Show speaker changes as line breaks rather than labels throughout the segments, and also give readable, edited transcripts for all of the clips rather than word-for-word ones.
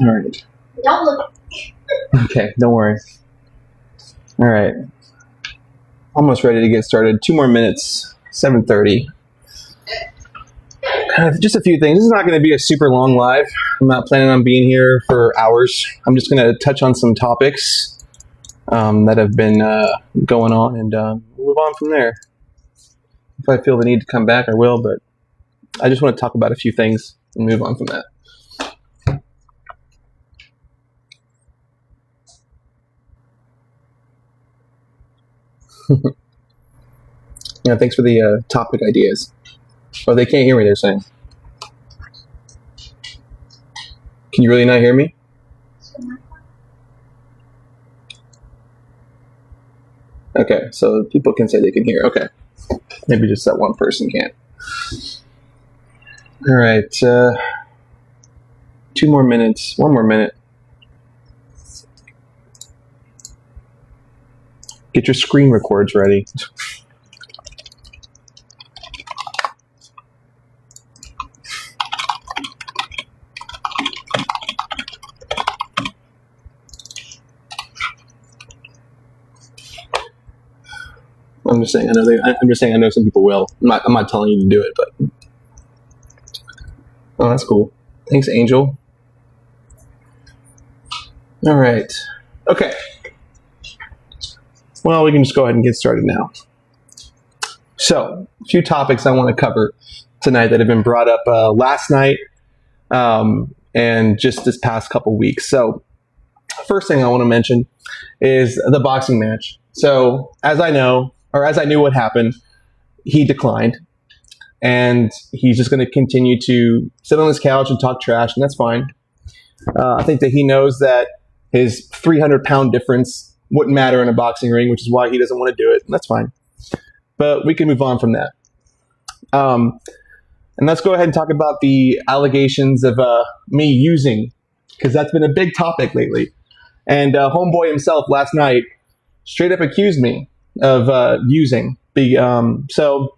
All right.
Don't look.
Okay, don't worry. All right. Almost ready to get started. 2 more minutes. 7:30. Just a few things. This is not going to be a super long live. I'm not planning on being here for hours. I'm just going to touch on some topics that have been going on, and we'll move on from there. If I feel the need to come back, I will, but I just want to talk about a few things and move on from that. Yeah, thanks for the topic ideas. Oh, they can't hear me, they're saying. Can you really not hear me? Okay, so people can say they can hear. Okay. Maybe just that one person can't. All right. 2 more minutes. 1 more minute. Get your screen records ready. I'm just saying. I know some people will. I'm not telling you to do it, but oh, that's cool. Thanks, Angel. All right. Okay. Well, we can just go ahead and get started now. So, a few topics I want to cover tonight that have been brought up last night and just this past couple weeks. So, first thing I want to mention is the boxing match. So, as I knew what happened, he declined. And he's just going to continue to sit on his couch and talk trash, and that's fine. I think that he knows that his 300-pound difference wouldn't matter in a boxing ring, which is why he doesn't want to do it, and that's fine. But we can move on from that. And let's go ahead and talk about the allegations of me using, because that's been a big topic lately. And Homeboy himself last night straight up accused me of using. So,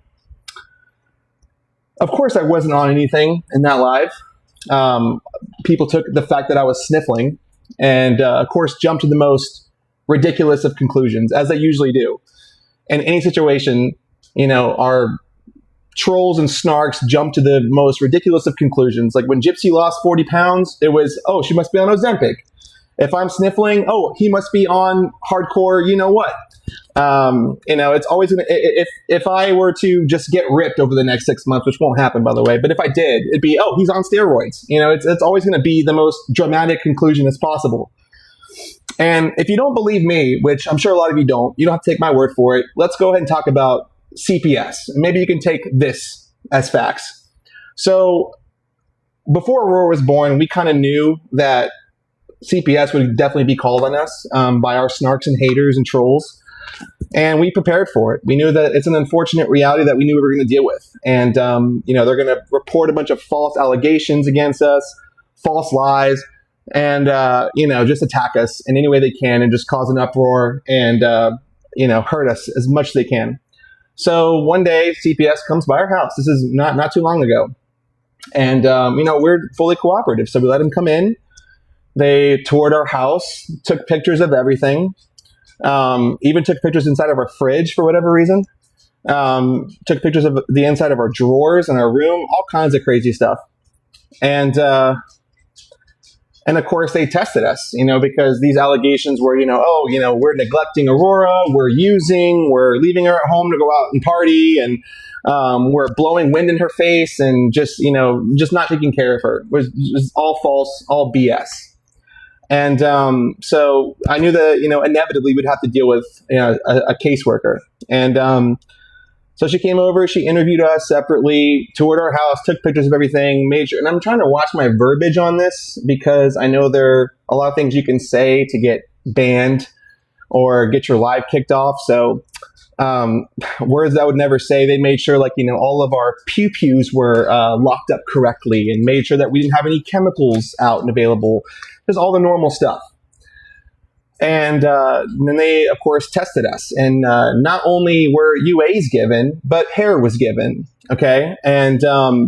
of course, I wasn't on anything in that live. People took the fact that I was sniffling and, of course, jumped to the most ridiculous of conclusions, as they usually do. In any situation, our trolls and snarks jump to the most ridiculous of conclusions. Like when Gypsy lost 40 pounds, it was, oh, she must be on Ozempic. If I'm sniffling, oh, he must be on hardcore, you know what? It's always gonna, if I were to just get ripped over the next 6 months, which won't happen, by the way, but if I did, it'd be, oh, he's on steroids. It's always going to be the most dramatic conclusion as possible. And if you don't believe me, which I'm sure a lot of you don't have to take my word for it. Let's go ahead and talk about CPS. Maybe you can take this as facts. So before Aurora was born, we kind of knew that CPS would definitely be called on us by our snarks and haters and trolls. And we prepared for it. We knew that it's an unfortunate reality that we knew we were going to deal with. And, they're going to report a bunch of false allegations against us, false lies, and, just attack us in any way they can and just cause an uproar and, hurt us as much as they can. So one day CPS comes by our house. This is not too long ago. And, we're fully cooperative. So we let them come in. They toured our house, took pictures of everything. Even took pictures inside of our fridge for whatever reason. Took pictures of the inside of our drawers in our room, all kinds of crazy stuff. And of course they tested us, because these allegations were, we're neglecting Aurora, we're leaving her at home to go out and party, and we're blowing wind in her face and just not taking care of her. It was all false, all BS. And so I knew that, inevitably we'd have to deal with a caseworker. And so she came over, she interviewed us separately, toured our house, took pictures of everything, made sure. And I'm trying to watch my verbiage on this because I know there are a lot of things you can say to get banned or get your live kicked off. So words I would never say. They made sure all of our pew-pews were locked up correctly and made sure that we didn't have any chemicals out and available. Just all the normal stuff. And then they, of course, tested us. And not only were UAs given, but hair was given. Okay. And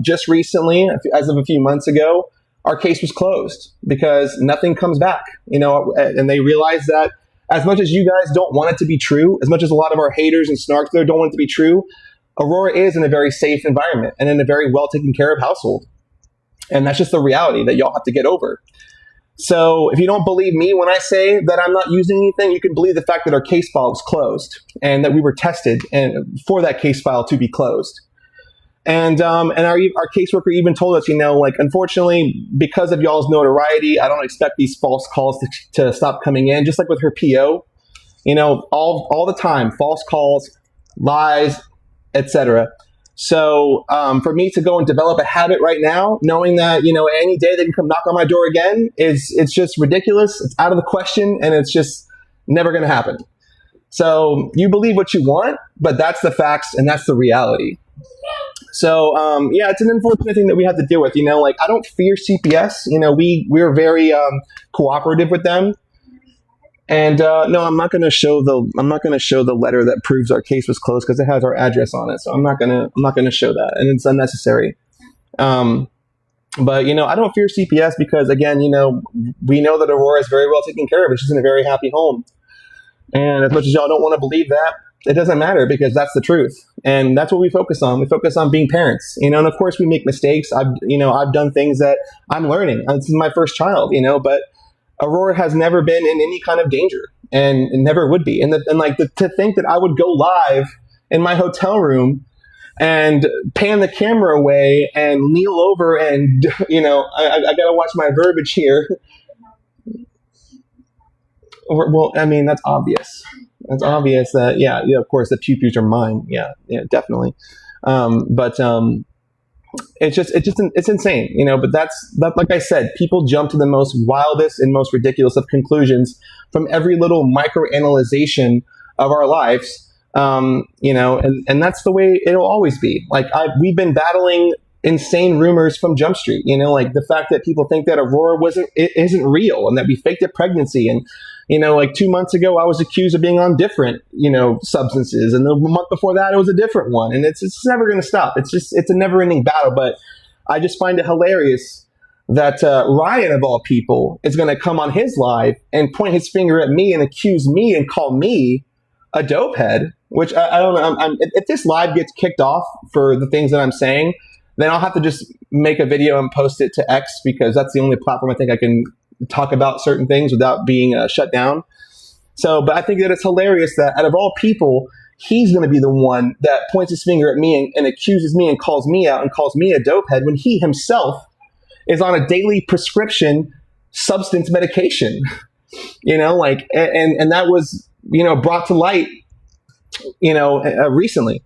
just recently, as of a few months ago, our case was closed because nothing comes back, and they realized that as much as you guys don't want it to be true, as much as a lot of our haters and snarks there don't want it to be true, Aurora is in a very safe environment and in a very well taken care of household. And that's just the reality that y'all have to get over. So if you don't believe me when I say that I'm not using anything, you can believe the fact that our case file was closed and that we were tested and for that case file to be closed. And our caseworker even told us, unfortunately, because of y'all's notoriety, I don't expect these false calls to stop coming in. Just like with her PO, all the time, false calls, lies, etc. So for me to go and develop a habit right now, knowing that any day they can come knock on my door again, it's just ridiculous. It's out of the question, and it's just never going to happen. So you believe what you want, but that's the facts and that's the reality. So, it's an unfortunate thing that we have to deal with, I don't fear CPS, we're very, cooperative with them. And, no, I'm not going to show the letter that proves our case was closed because it has our address on it. So I'm not going to show that, and it's unnecessary. But, I don't fear CPS because again, we know that Aurora is very well taken care of and she's in a very happy home. And as much as y'all don't want to believe that, it doesn't matter because that's the truth. And that's what we focus on. We focus on being parents, and of course we make mistakes. I've done things that I'm learning. This is my first child, but Aurora has never been in any kind of danger and never would be. And to think that I would go live in my hotel room and pan the camera away and kneel over and, I got to watch my verbiage here. Well, I mean, that's obvious. It's obvious that, of course, the pew-pews are mine. Yeah, definitely. It's insane, but that's like I said, people jump to the most wildest and most ridiculous of conclusions from every little microanalyzation of our lives, and that's the way it'll always be. We've been battling insane rumors from Jump Street, the fact that people think that Aurora isn't real and that we faked a pregnancy. And 2 months ago, I was accused of being on different, substances. And the month before that, it was a different one. And it's never going to stop. It's a never ending battle. But I just find it hilarious that Ryan, of all people, is going to come on his live and point his finger at me and accuse me and call me a dope head, which I don't know. If this live gets kicked off for the things that I'm saying, then I'll have to just make a video and post it to X because that's the only platform I think I can talk about certain things without being shut down. So, but I think that it's hilarious that out of all people, he's going to be the one that points his finger at me and accuses me and calls me out and calls me a dope head when he himself is on a daily prescription substance medication, and that was, brought to light, recently.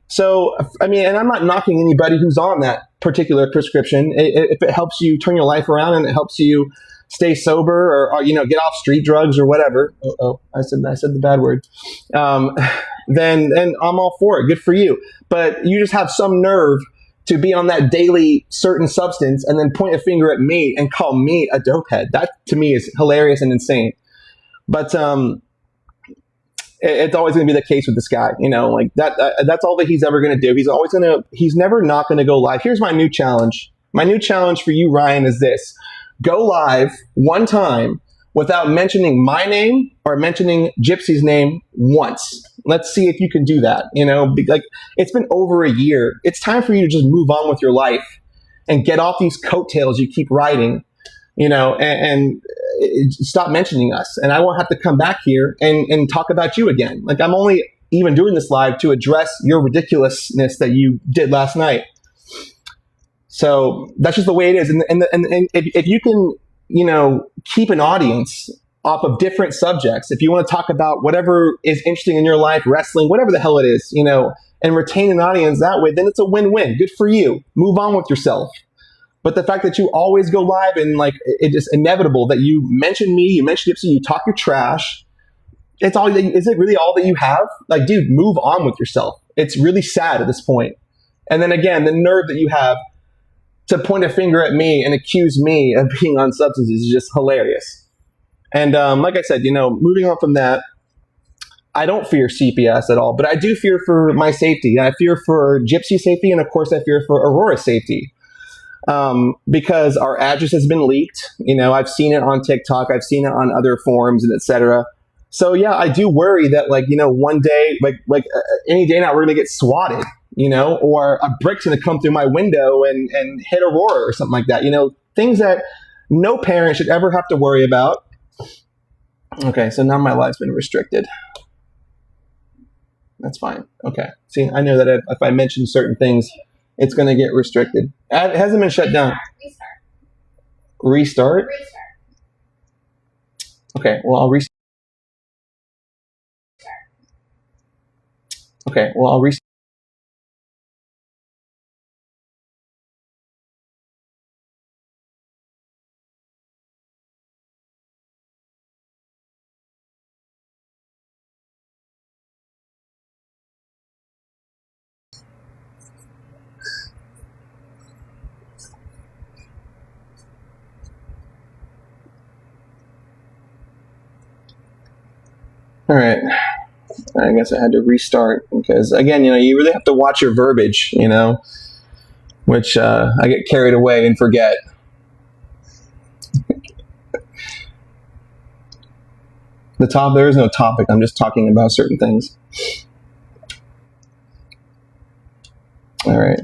So, I mean, and I'm not knocking anybody who's on that particular prescription. If it helps you turn your life around and it helps you stay sober or get off street drugs or whatever. I said the bad word. Then I'm all for it. Good for you. But you just have some nerve to be on that daily certain substance and then point a finger at me and call me a dope head. That to me is hilarious and insane. But it's always going to be the case with this guy, that's all that he's ever going to do. He's never not going to go live. Here's my new challenge. My new challenge for you, Ryan, is this: go live one time without mentioning my name or mentioning Gypsy's name once. Let's see if you can do that. It's been over a year. It's time for you to just move on with your life and get off these coattails you keep riding, and stop mentioning us. And I won't have to come back here and talk about you again. I'm only even doing this live to address your ridiculousness that you did last night. So that's just the way it is. And if you can, keep an audience off of different subjects, if you want to talk about whatever is interesting in your life, wrestling, whatever the hell it is, and retain an audience that way, then it's a win-win. Good for you. Move on with yourself. But the fact that you always go live and it's just inevitable that you mention me, you mention Gypsy, you talk your trash. Is it really all that you have? Dude, move on with yourself. It's really sad at this point. And then again, the nerve that you have to point a finger at me and accuse me of being on substances is just hilarious. And like I said, moving on from that, I don't fear CPS at all, but I do fear for my safety. I fear for Gypsy's safety, and of course I fear for Aurora's safety. because our address has been leaked. I've seen it on TikTok, I've seen it on other forums and etc. So yeah, I do worry that one day, any day now, we're gonna get swatted, or a brick's gonna come through my window and hit Aurora or something like that. Things that no parent should ever have to worry about. Okay, so now my life's been restricted. That's fine. Okay. See, I know that if I mention certain things, it's going to get restricted. It hasn't been shut down. Restart? Okay, well, I'll restart. Okay, well, I'll restart. All right. I guess I had to restart because, again, you really have to watch your verbiage, which I get carried away and forget. There is no topic. I'm just talking about certain things. All right.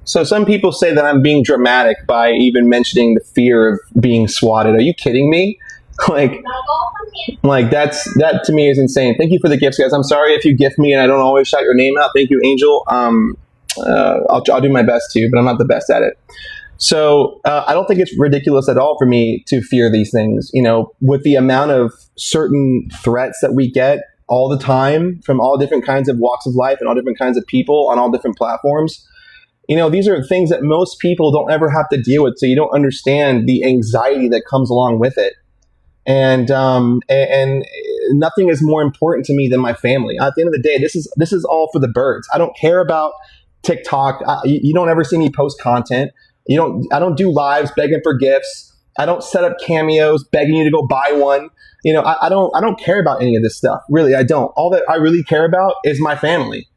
So some people say that I'm being dramatic by even mentioning the fear of being swatted. Are you kidding me? That to me is insane. Thank you for the gifts, guys. I'm sorry if you gift me and I don't always shout your name out. Thank you, Angel. I'll do my best to, but I'm not the best at it. So I don't think it's ridiculous at all for me to fear these things. With the amount of certain threats that we get all the time from all different kinds of walks of life and all different kinds of people on all different platforms. These are things that most people don't ever have to deal with, so you don't understand the anxiety that comes along with it. And nothing is more important to me than my family. At the end of the day, this is all for the birds. I don't care about TikTok. You don't ever see me post content. I don't do lives begging for gifts. I don't set up cameos begging you to go buy one. I don't care about any of this stuff. Really, I don't. All that I really care about is my family.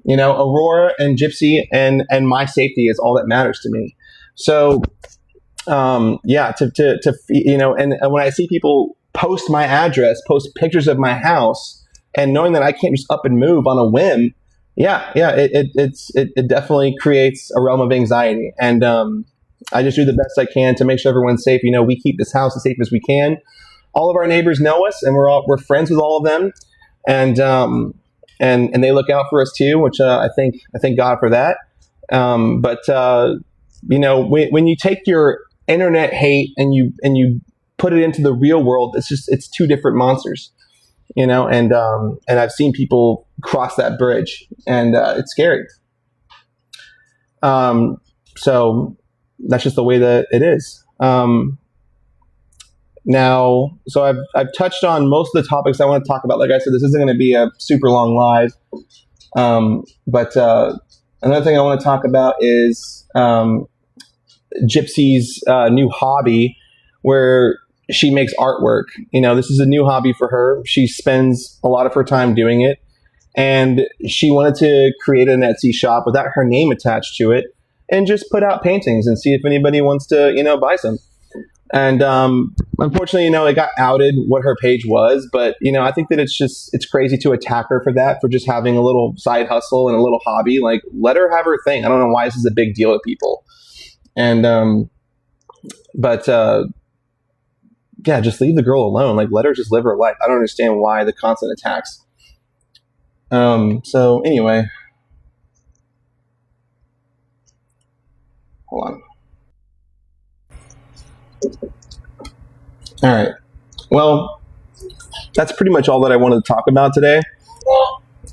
Aurora and Gypsy and my safety is all that matters to me. So, and when I see people post my address, post pictures of my house, and knowing that I can't just up and move on a whim, it definitely creates a realm of anxiety. And I just do the best I can to make sure everyone's safe. We keep this house as safe as we can. All of our neighbors know us, and we're friends with all of them, and they look out for us too, which I thank God for that. When you take your internet hate and you put it into the real world, it's two different monsters, and I've seen people cross that bridge, and it's scary. So that's just the way that it is. Now, so I've touched on most of the topics I want to talk about. Like I said, this isn't going to be a super long live. But another thing I want to talk about is Gypsy's new hobby, where she makes artwork. This is a new hobby for her. She spends a lot of her time doing it, and she wanted to create an Etsy shop without her name attached to it, and just put out paintings and see if anybody wants to, buy some. And unfortunately, it got outed what her page was. But, I think that it's crazy to attack her for just having a little side hustle and a little hobby. Like, let her have her thing. I don't know why this is a big deal to people. And, just leave the girl alone. Like, let her just live her life. I don't understand why the constant attacks. So anyway, hold on. All right. Well, that's pretty much all that I wanted to talk about today.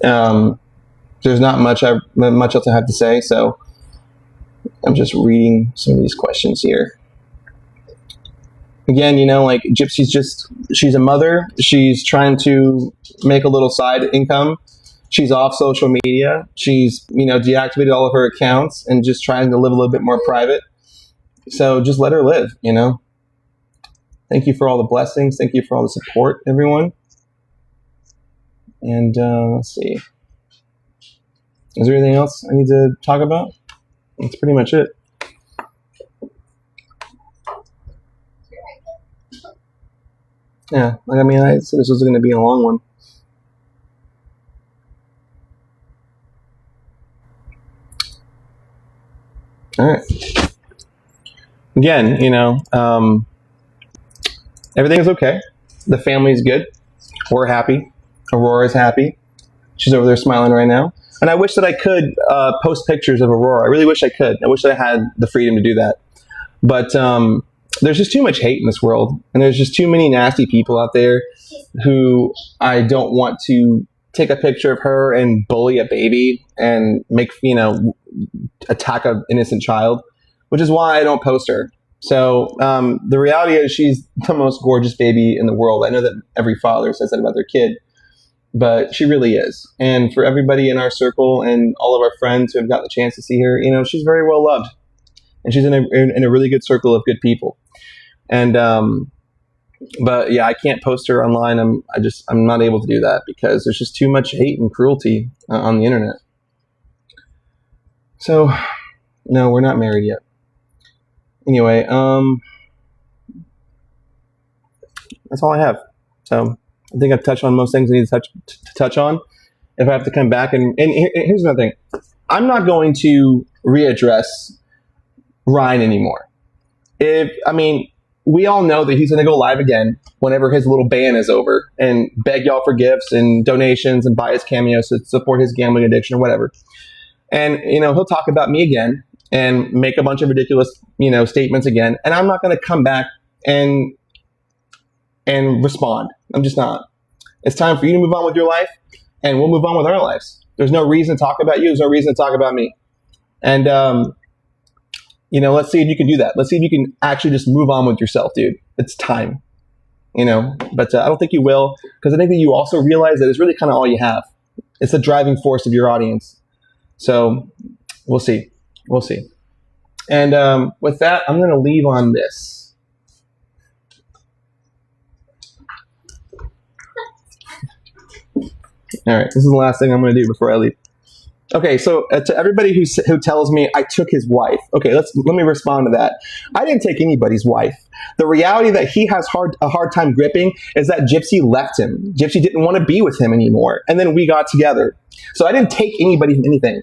There's not much else I have to say, so I'm just reading some of these questions here. Again, Gypsy's she's a mother. She's trying to make a little side income. She's off social media. She's, deactivated all of her accounts and just trying to live a little bit more private. So just let her live, Thank you for all the blessings. Thank you for all the support, everyone. And let's see. Is there anything else I need to talk about? That's pretty much it. Yeah, I mean, I said this was going to be a long one. All right. Again, everything's okay. The family's good. We're happy. Aurora's happy. She's over there smiling right now. And I wish that I could post pictures of Aurora. I really wish I could. I wish that I had the freedom to do that. But there's just too much hate in this world. And there's just too many nasty people out there who I don't want to take a picture of her and bully a baby and make, attack an innocent child, which is why I don't post her. So the reality is she's the most gorgeous baby in the world. I know that every father says that about their kid, but she really is. And for everybody in our circle and all of our friends who have got the chance to see her, she's very well loved. And she's in a really good circle of good people. And but yeah, I can't post her online. I'm not able to do that because there's just too much hate and cruelty on the internet. So no, we're not married yet. Anyway, that's all I have. So I think I've touched on most things I need to touch on. If I have to come back and here's another thing, I'm not going to readdress Ryan anymore. We all know that he's going to go live again whenever his little ban is over and beg y'all for gifts and donations and buy his cameos to support his gambling addiction or whatever. And, he'll talk about me again and make a bunch of ridiculous, statements again. And I'm not going to come back and respond. I'm just not. It's time for you to move on with your life and we'll move on with our lives. There's no reason to talk about you. There's no reason to talk about me. And, let's see if you can do that. Let's see if you can actually just move on with yourself, dude. It's time, but I don't think you will, because I think that you also realize that it's really kind of all you have. It's the driving force of your audience. So we'll see. We'll see. And with that, I'm going to leave on this. All right. This is the last thing I'm going to do before I leave. Okay, so to everybody who tells me I took his wife, okay, let me respond to that. I didn't take anybody's wife. The reality that he has a hard time gripping is that Gypsy left him. Gypsy didn't want to be with him anymore, and then we got together. So I didn't take anybody from anything.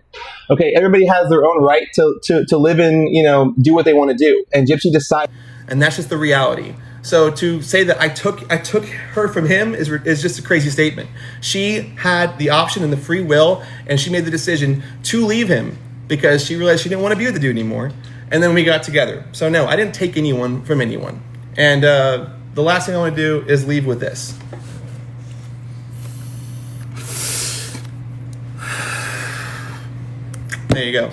Okay, everybody has their own right to live and do what they want to do, and Gypsy decided, and that's just the reality. So to say that I took her from him is just a crazy statement. She had the option and the free will, and she made the decision to leave him because she realized she didn't want to be with the dude anymore. And then we got together. So no, I didn't take anyone from anyone. And the last thing I want to do is leave with this. There you go.